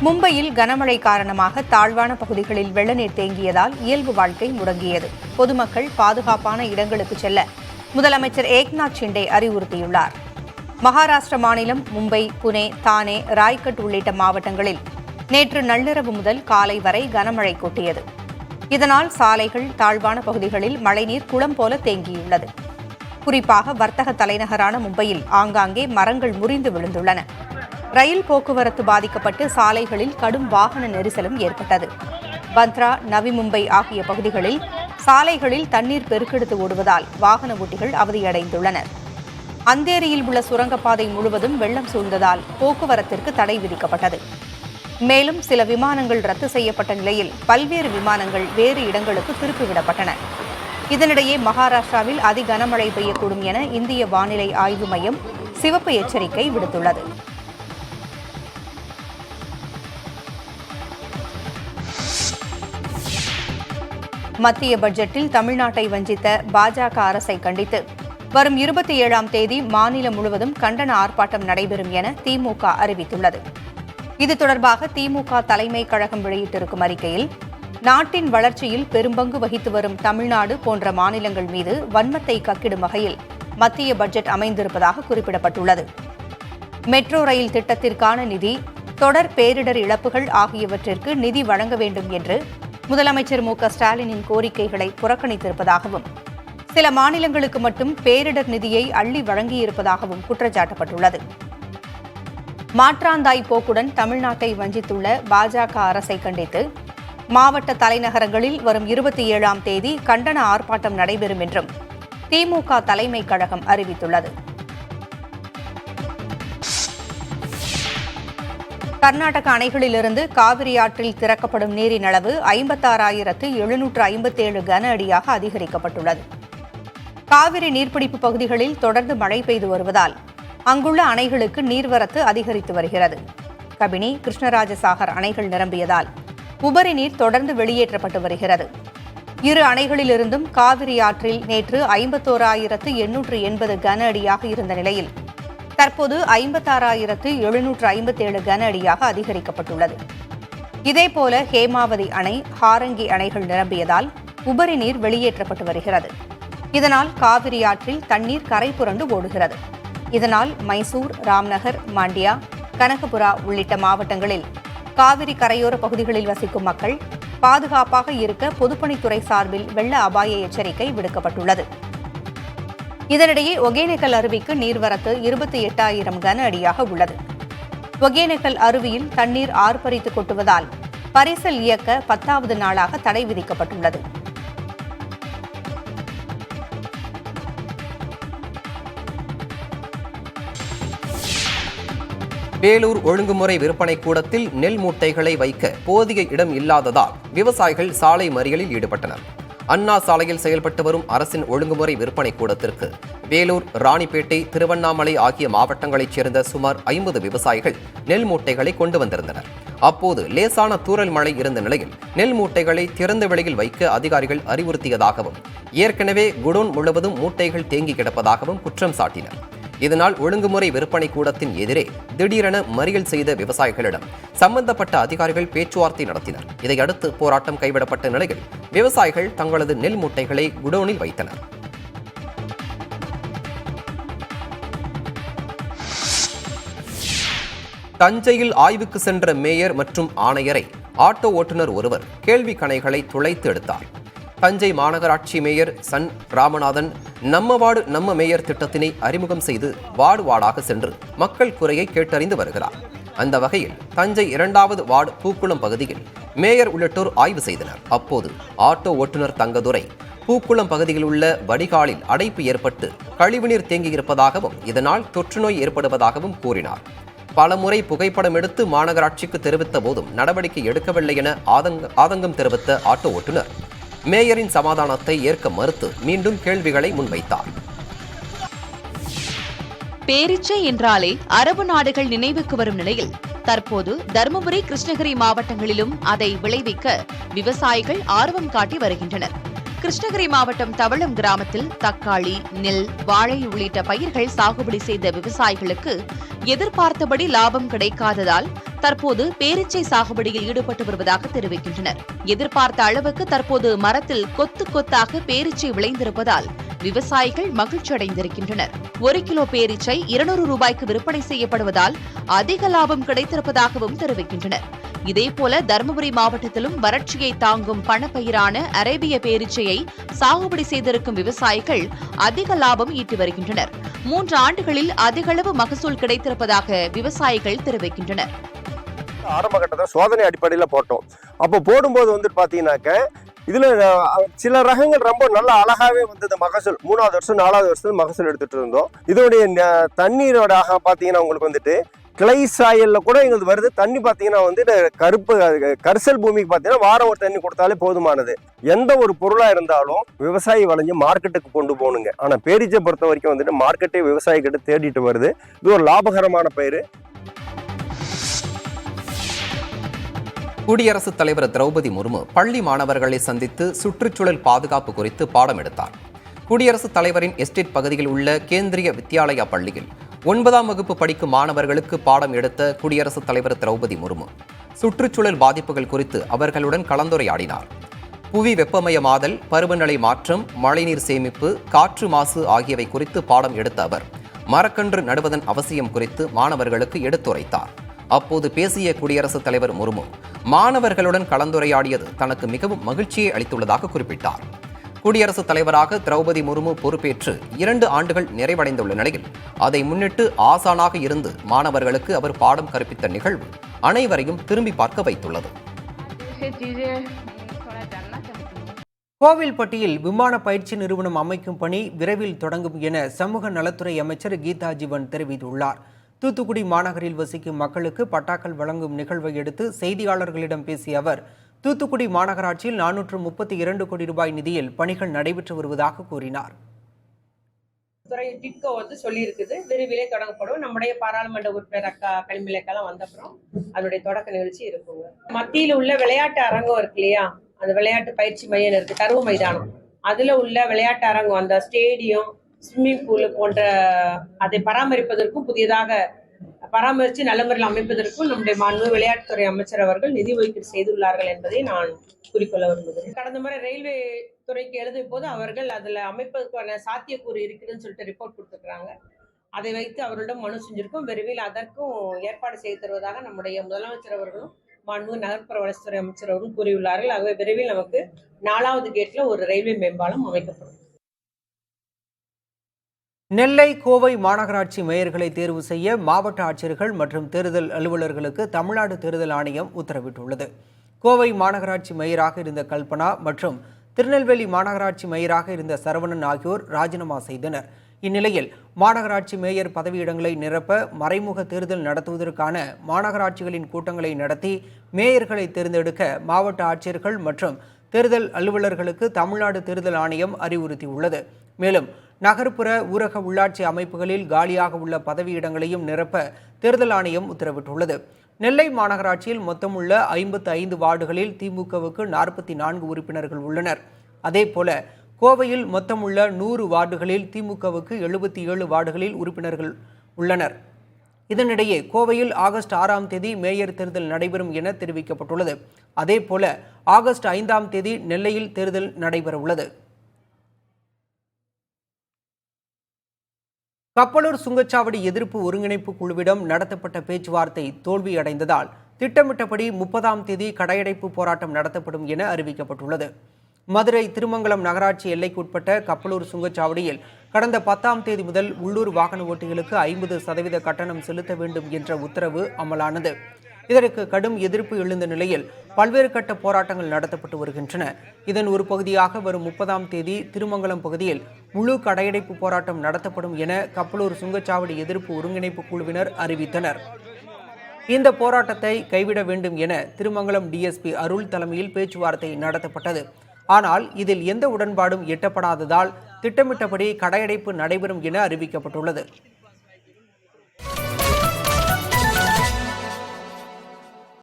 மும்பையில் கனமழை காரணமாக தாழ்வான பகுதிகளில் வெள்ளநீர் தேங்கியதால் இயல்பு வாழ்க்கை முடங்கியது. பொதுமக்கள் பாதுகாப்பான இடங்களுக்கு செல்ல முதலமைச்சர் ஏக்நாத் ஷிண்டே அறிவுறுத்தியுள்ளார். மகாராஷ்டிர மாநிலம் மும்பை, புனே, தானே, ராய்கட் உள்ளிட்ட மாவட்டங்களில் நேற்று நள்ளிரவு முதல் காலை வரை கனமழை கொட்டியது. இதனால் சாலைகள், தாழ்வான பகுதிகளில் மழைநீர் குளம் போல தேங்கியுள்ளது. குறிப்பாக வர்த்தக தலைநகரான மும்பையில் ஆங்காங்கே மரங்கள் முறிந்து விழுந்துள்ளன. ரயில் போக்குவரத்து பாதிக்கப்பட்டு சாலைகளில் கடும் வாகன நெரிசலும் ஏற்பட்டது. பந்த்ரா, நவி மும்பை ஆகிய பகுதிகளில் சாலைகளில் தண்ணீர் பெருக்கெடுத்து ஓடுவதால் வாகன ஓட்டிகள் அவதியடைந்துள்ளனர். அந்தேரியில் உள்ள சுரங்கப்பாதை முழுவதும் வெள்ளம் சூழ்ந்ததால் போக்குவரத்திற்கு தடை விதிக்கப்பட்டது. மேலும் சில விமானங்கள் ரத்து செய்யப்பட்ட நிலையில் பல்வேறு விமானங்கள் வேறு இடங்களுக்கு திருப்பிவிடப்பட்டன. இதனிடையே மகாராஷ்டிராவில் அதி கனமழை பெய்யக்கூடும் என இந்திய வானிலை ஆய்வு மையம் சிவப்பு எச்சரிக்கை விடுத்துள்ளது. மத்திய பட்ஜெட்டில் தமிழ்நாட்டை வஞ்சித்த பாஜக அரசை கண்டித்து வரும் 27ஆம் தேதி மாநிலம் முழுவதும் கண்டன ஆர்ப்பாட்டம் நடைபெறும் என திமுக அறிவித்துள்ளது. இது தொடர்பாக திமுக தலைமை கழகம் வெளியிட்டிருக்கும் அறிக்கையில், நாட்டின் வளர்ச்சியில் பெரும்பங்கு வகித்து வரும் தமிழ்நாடு போன்ற மாநிலங்கள் மீது வன்மத்தை கக்கிடும் வகையில் மத்திய பட்ஜெட் அமைந்திருப்பதாக குறிப்பிடப்பட்டுள்ளது. மெட்ரோ ரயில் திட்டத்திற்கான நிதி, தொடர் பேரிடர் இழப்புகள் ஆகியவற்றிற்கு நிதி வழங்க வேண்டும் என்று முதலமைச்சர் மு க ஸ்டாலினின் கோரிக்கைகளை புறக்கணித்திருப்பதாகவும், சில மாநிலங்களுக்கு மட்டும் பேரிடர் நிதியை அள்ளி வழங்கியிருப்பதாகவும் குற்றச்சாட்டப்பட்டுள்ளது. மாற்றாந்தாய் போக்குடன் தமிழ்நாட்டை வஞ்சித்துள்ள பாஜக அரசை கண்டித்து மாவட்ட தலைநகரங்களில் வரும் 27ஆம் தேதி கண்டன ஆர்ப்பாட்டம் நடைபெறும் என்றும் திமுக தலைமை கழகம் அறிவித்துள்ளது. கர்நாடக அணைகளிலிருந்து காவிரி ஆற்றில் திறக்கப்படும் நீரின் அளவு 56,757 கன அடியாக அதிகரிக்கப்பட்டுள்ளது. காவிரி நீர்பிடிப்பு பகுதிகளில் தொடர்ந்து மழை பெய்து வருவதால் அங்குள்ள அணைகளுக்கு நீர்வரத்து அதிகரித்து வருகிறது. கபினி, கிருஷ்ணராஜசாகர் அணைகள் நிரம்பியதால் உபரி நீர் தொடர்ந்து வெளியேற்றப்பட்டு வருகிறது. இரு அணைகளிலிருந்தும் காவிரி ஆற்றில் நேற்று 51,880 கன அடியாக இருந்த நிலையில் தற்போது 56,757 கன அடியாக அதிகரிக்கப்பட்டுள்ளது. இதேபோல ஹேமாவதி அணை, ஹாரங்கி அணைகள் நிரம்பியதால் உபரி நீர் வெளியேற்றப்பட்டு வருகிறது. இதனால் காவிரி ஆற்றில் தண்ணீர் கரை புரண்டு ஓடுகிறது. இதனால் மைசூர், ராம்நகர், மாண்டியா, கனகபுரா உள்ளிட்ட மாவட்டங்களில் காவிரி கரையோர பகுதிகளில் வசிக்கும் மக்கள் பாதுகாப்பாக இருக்க பொதுப்பணித்துறை சார்பில் வெள்ள அபாய எச்சரிக்கை விடுக்கப்பட்டுள்ளது. இதனிடையே ஒகேனக்கல் அருவிக்கு நீர்வரத்து 28,000 கன அடியாக உள்ளது. ஒகேனக்கல் அருவியில் தண்ணீர் ஆர்ப்பரித்து கொட்டுவதால் பரிசல் இயக்க 10வது நாளாக தடை விதிக்கப்பட்டுள்ளது. வேலூர் ஒழுங்குமுறை விற்பனை கூடத்தில் நெல் மூட்டைகளை வைக்க போதிய இடம் இல்லாததால் விவசாயிகள் சாலை மறியலில் ஈடுபட்டனர். அண்ணா சாலையில் செயல்பட்டு வரும் அரசின் ஒழுங்குமுறை விற்பனை கூடத்திற்கு வேலூர், ராணிப்பேட்டை, திருவண்ணாமலை ஆகிய மாவட்டங்களைச் சேர்ந்த சுமார் 50 விவசாயிகள் நெல் மூட்டைகளை கொண்டு வந்திருந்தனர். அப்போது லேசான தூறல் மழை இருந்த நிலையில் நெல் மூட்டைகளை திறந்த வெளியில் வைக்க அதிகாரிகள் அறிவுறுத்தியதாகவும், ஏற்கனவே குடோன் முழுவதும் மூட்டைகள் தேங்கி கிடப்பதாகவும் குற்றம் சாட்டினர். இதனால் ஒழுங்குமுறை விற்பனை கூடத்தின் எதிரே திடீரென மறியல் செய்த விவசாயிகளிடம் சம்பந்தப்பட்ட அதிகாரிகள் பேச்சுவார்த்தை நடத்தினர். இதையடுத்து போராட்டம் கைவிடப்பட்ட நிலையில் விவசாயிகள் தங்களது நெல் மூட்டைகளை குடோனில் வைத்தனர். தஞ்சையில் ஆய்வுக்கு சென்ற மேயர் மற்றும் ஆணையரை ஆட்டோ ஓட்டுநர் ஒருவர் கேள்வி கணைகளை துளைத்து எடுத்தார். தஞ்சை மாநகராட்சி மேயர் சன் ராமநாதன் நம்ம வார்டு நம்ம மேயர் திட்டத்தினை அறிமுகம் செய்து வார்டு வார்டாக சென்று மக்கள் குறையை கேட்டறிந்து வருகிறார். அந்த வகையில் தஞ்சை 2வது வார்டு பூக்குளம் பகுதியில் மேயர் உள்ளிட்டோர் ஆய்வு செய்தனர். அப்போது ஆட்டோ ஓட்டுநர் தங்கதுரை பூக்குளம் பகுதியில் உள்ள வடிகாலில் அடைப்பு ஏற்பட்டு கழிவுநீர் தேங்கியிருப்பதாகவும், இதனால் தொற்றுநோய் ஏற்படுவதாகவும் கூறினார். பலமுறை புகைப்படம் எடுத்து மாநகராட்சிக்கு தெரிவித்த போதும் நடவடிக்கை எடுக்கவில்லை என ஆதங்கம் தெரிவித்த ஆட்டோ ஓட்டுநர் மேயரின் சமாதானத்தை ஏற்க மறுத்து மீண்டும் கேள்விகளை முன்வைத்தார். பேரீச்சை என்றாலே அரபு நாடுகள் நினைவுக்கு வரும் நிலையில் தற்போது தருமபுரி, கிருஷ்ணகிரி மாவட்டங்களிலும் அதை விளைவிக்க விவசாயிகள் ஆர்வம் காட்டி வருகின்றனர். கிருஷ்ணகிரி மாவட்டம் தவளம் கிராமத்தில் தக்காளி, நெல், வாழை உள்ளிட்ட பயிர்கள் சாகுபடி செய்த விவசாயிகளுக்கு எதிர்பார்த்தபடி லாபம் கிடைக்காததால் தற்போது பேரீச்சை சாகுபடியில் ஈடுபட்டு வருவதாக தெரிவிக்கின்றனர். எதிர்பார்த்த அளவுக்கு தற்போது மரத்தில் கொத்து கொத்தாக பேரீச்சை விளைந்திருப்பதால் விவசாயிகள் மகிழ்ச்சி அடைந்திருக்கின்றனர். 1 கிலோ பேரீச்சை 200 ரூபாய்க்கு விற்பனை செய்யப்படுவதால் அதிக லாபம் கிடைத்திருப்பதாகவும் தெரிவிக்கின்றனர். இதேபோல தருமபுரி மாவட்டத்திலும் வறட்சியை தாங்கும் பணப்பயிரான அரேபிய பேரீச்சையை சாகுபடி செய்திருக்கும் விவசாயிகள் அதிக லாபம் ஈட்டி வருகின்றனர். 3 ஆண்டுகளில் அதிகளவு மகசூல் கிடைத்திருப்பதாக விவசாயிகள் தெரிவிக்கின்றனர். ஆரம்ப கட்டத்தில் சோதனை அடிப்படையில் போட்டோம். அப்போ போடும்போது வந்துட்டு பார்த்தீங்கன்னாக்க இதில் சில ரகங்கள் ரொம்ப நல்லா அழகாகவே வந்தது. மகசூல் 3வது வருஷம் 4வது வருஷத்துல மகசூல் எடுத்துகிட்டு இருந்தோம். இதோடைய தண்ணீரோட பார்த்தீங்கன்னா உங்களுக்கு வந்துட்டு கிளை சாயலில் கூட எங்களுக்கு வருது. தண்ணி பார்த்தீங்கன்னா வந்துட்டு கரிசல் பூமிக்கு பார்த்தீங்கன்னா வாரம் ஒரு தண்ணி கொடுத்தாலே போதுமானது. எந்த ஒரு பொருளாக இருந்தாலும் விவசாயி வளைஞ்சு மார்க்கெட்டுக்கு கொண்டு போகணுங்க. ஆனால் பேரீச்சை பொறுத்த வரைக்கும் வந்துட்டு மார்க்கெட்டே விவசாயிகிட்ட தேடிட்டு வருது. இது ஒரு லாபகரமான பயிர். குடியரசுத் தலைவர் திரௌபதி முர்மு பள்ளி மாணவர்களை சந்தித்து சுற்றுச்சூழல் பாதுகாப்பு குறித்து பாடம் எடுத்தார். குடியரசுத் தலைவரின் எஸ்டேட் பகுதியில் உள்ள கேந்திரிய வித்யாலயா பள்ளியில் 9ஆம் வகுப்பு படிக்கும் மாணவர்களுக்கு பாடம் எடுத்த குடியரசுத் தலைவர் திரௌபதி முர்மு சுற்றுச்சூழல் பாதிப்புகள் குறித்து அவர்களுடன் கலந்துரையாடினார். புவி வெப்பமயமாதல், பருவநிலை மாற்றம், மழைநீர் சேமிப்பு, காற்று மாசு ஆகியவை குறித்து பாடம் எடுத்த அவர் மரக்கன்று நடுவதன் அவசியம் குறித்து மாணவர்களுக்கு எடுத்துரைத்தார். அப்போது பேசிய குடியரசுத் தலைவர் முர்மு மாணவர்களுடன் கலந்துரையாடியது தனக்கு மிகவும் மகிழ்ச்சியை அளித்துள்ளதாக குறிப்பிட்டார். குடியரசுத் தலைவராக திரௌபதி முர்மு பொறுப்பேற்று 2 ஆண்டுகள் நிறைவடைந்துள்ள நிலையில் அதை முன்னிட்டு ஆசானாக இருந்து மாணவர்களுக்கு அவர் பாடம் கற்பித்த நிகழ்வு அனைவரையும் திரும்பி பார்க்க வைத்துள்ளது. கோவில்பட்டியில் விமான பயிற்சி நிறுவனம் அமைக்கும் பணி விரைவில் தொடங்கும் என சமூக நலத்துறை அமைச்சர் கீதா ஜீவன் தெரிவித்துள்ளார். தூத்துக்குடி மாநகரில் வசிக்கும் மக்களுக்கு பட்டாக்கள் வழங்கும் நிகழ்வை அடுத்து செய்தியாளர்களிடம் பேசிய அவர், தூத்துக்குடி மாநகராட்சியில் 432 கோடி ரூபாய் நிதியில் பணிகள் நடைபெற்று வருவதாக கூறினார். துறை டிட்கோ சொல்லியிருக்குது, விரைவிலே தொடங்கப்படும். நம்முடைய பாராளுமன்ற உறுப்பினர் அக்கா கனிமொழிக்கெல்லாம் வந்தப்புறம் அதனுடைய தொடக்க நிகழ்ச்சி இருக்குங்க. மத்தியில் உள்ள விளையாட்டு அரங்கம் இருக்கு இல்லையா, அந்த விளையாட்டு பயிற்சி மையம் இருக்கு, கருவ மைதானம், அதுல உள்ள விளையாட்டு அரங்கம், அந்த ஸ்டேடியம், ஸ்விம்மிங் பூல் போன்ற அதை பராமரிப்பதற்கும் புதியதாக பராமரித்து நல்ல முறையில் அமைப்பதற்கும் நம்முடைய மாண்பு விளையாட்டுத்துறை அமைச்சர் அவர்கள் நிதி ஒதுக்கீடு செய்துள்ளார்கள் என்பதை நான் குறிக்கொள்ள விரும்புகிறேன். கடந்த முறை ரயில்வே துறைக்கு எழுதும் போது அவர்கள் அதுல அமைப்பதற்கான சாத்தியக்கூறு இருக்குதுன்னு சொல்லிட்டு ரிப்போர்ட் கொடுத்துருக்காங்க. அதை வைத்து அவர்களிடம் மனு செஞ்சிருக்கோம். விரைவில் அதற்கும் ஏற்பாடு செய்து தருவதாக நம்முடைய முதலமைச்சர் அவர்களும் மாண்பு நகர்ப்புற வளர்ச்சித்துறை அமைச்சர் அவர்களும் கூறியுள்ளார்கள். ஆகவே விரைவில் நமக்கு 4வது கேட்ல ஒரு ரயில்வே மேம்பாலம் அமைக்கப்படும். நெல்லை, கோவை மாநகராட்சி மேயர்களை தேர்வு செய்ய மாவட்ட ஆட்சியர்கள் மற்றும் தேர்தல் அலுவலர்களுக்கு தமிழ்நாடு தேர்தல் ஆணையம் உத்தரவிட்டுள்ளது. கோவை மாநகராட்சி மேயராக இருந்த கல்பனா மற்றும் திருநெல்வேலி மாநகராட்சி மேயராக இருந்த சரவணன் ஆகியோர் ராஜினாமா செய்தனர். இந்நிலையில் மாநகராட்சி மேயர் பதவியிடங்களை நிரப்ப மறைமுக தேர்தல் நடத்துவதற்கான மாநகராட்சிகளின் கூட்டங்களை நடத்தி மேயர்களை தேர்ந்தெடுக்க மாவட்ட ஆட்சியர்கள் மற்றும் தேர்தல் அலுவலர்களுக்கு தமிழ்நாடு தேர்தல் ஆணையம் அறிவுறுத்தியுள்ளது. மேலும் நகர்ப்புற ஊரக உள்ளாட்சி அமைப்புகளில் காலியாக உள்ள பதவியிடங்களையும் நிரப்ப தேர்தல் ஆணையம் உத்தரவிட்டுள்ளது. நெல்லை மாநகராட்சியில் மொத்தம் உள்ள 55 வார்டுகளில் திமுகவுக்கு 44 உறுப்பினர்கள் உள்ளனர். அதேபோல கோவையில் மொத்தம் உள்ள 100 வார்டுகளில் திமுகவுக்கு 77 வார்டுகளில் உறுப்பினர்கள் உள்ளனர். இதனிடையே கோவையில் ஆகஸ்ட் 6ஆம் தேதி மேயர் தேர்தல் நடைபெறும் என தெரிவிக்கப்பட்டுள்ளது. அதேபோல ஆகஸ்ட் 5ஆம் தேதி நெல்லையில் தேர்தல் நடைபெறவுள்ளது. கப்பலூர் சுங்கச்சாவடி எதிர்ப்பு ஒருங்கிணைப்பு குழுவிடம் நடத்தப்பட்ட பேச்சுவார்த்தை தோல்வியடைந்ததால் திட்டமிட்டபடி 30ஆம் தேதி கடையடைப்பு போராட்டம் நடத்தப்படும் என அறிவிக்கப்பட்டுள்ளது. மதுரை திருமங்கலம் நகராட்சி எல்லைக்குட்பட்ட கப்பலூர் சுங்கச்சாவடியில் கடந்த 10ஆம் தேதி முதல் உள்ளூர் வாகன ஓட்டிகளுக்கு 50% கட்டணம் செலுத்த வேண்டும் என்ற உத்தரவு அமலானது. இதற்கு கடும் எதிர்ப்பு எழுந்த நிலையில் பல்வேறு கட்ட போராட்டங்கள் நடத்தப்பட்டு வருகின்றன. இதன் ஒரு பகுதியாக வரும் 30ஆம் தேதி திருமங்கலம் பகுதியில் முழு கடையடைப்பு போராட்டம் நடத்தப்படும் என கப்பலூர் சுங்கச்சாவடி எதிர்ப்பு ஒருங்கிணைப்பு குழுவினர் அறிவித்தனர். இந்த போராட்டத்தை கைவிட வேண்டும் என திருமங்கலம் டிஎஸ்பி அருள் தலைமையில் பேச்சுவார்த்தை நடத்தப்பட்டது. ஆனால் இதில் எந்த உடன்பாடும் எட்டப்படாததால் திட்டமிட்டபடி கடையடைப்பு நடைபெறும் என அறிவிக்கப்பட்டுள்ளது.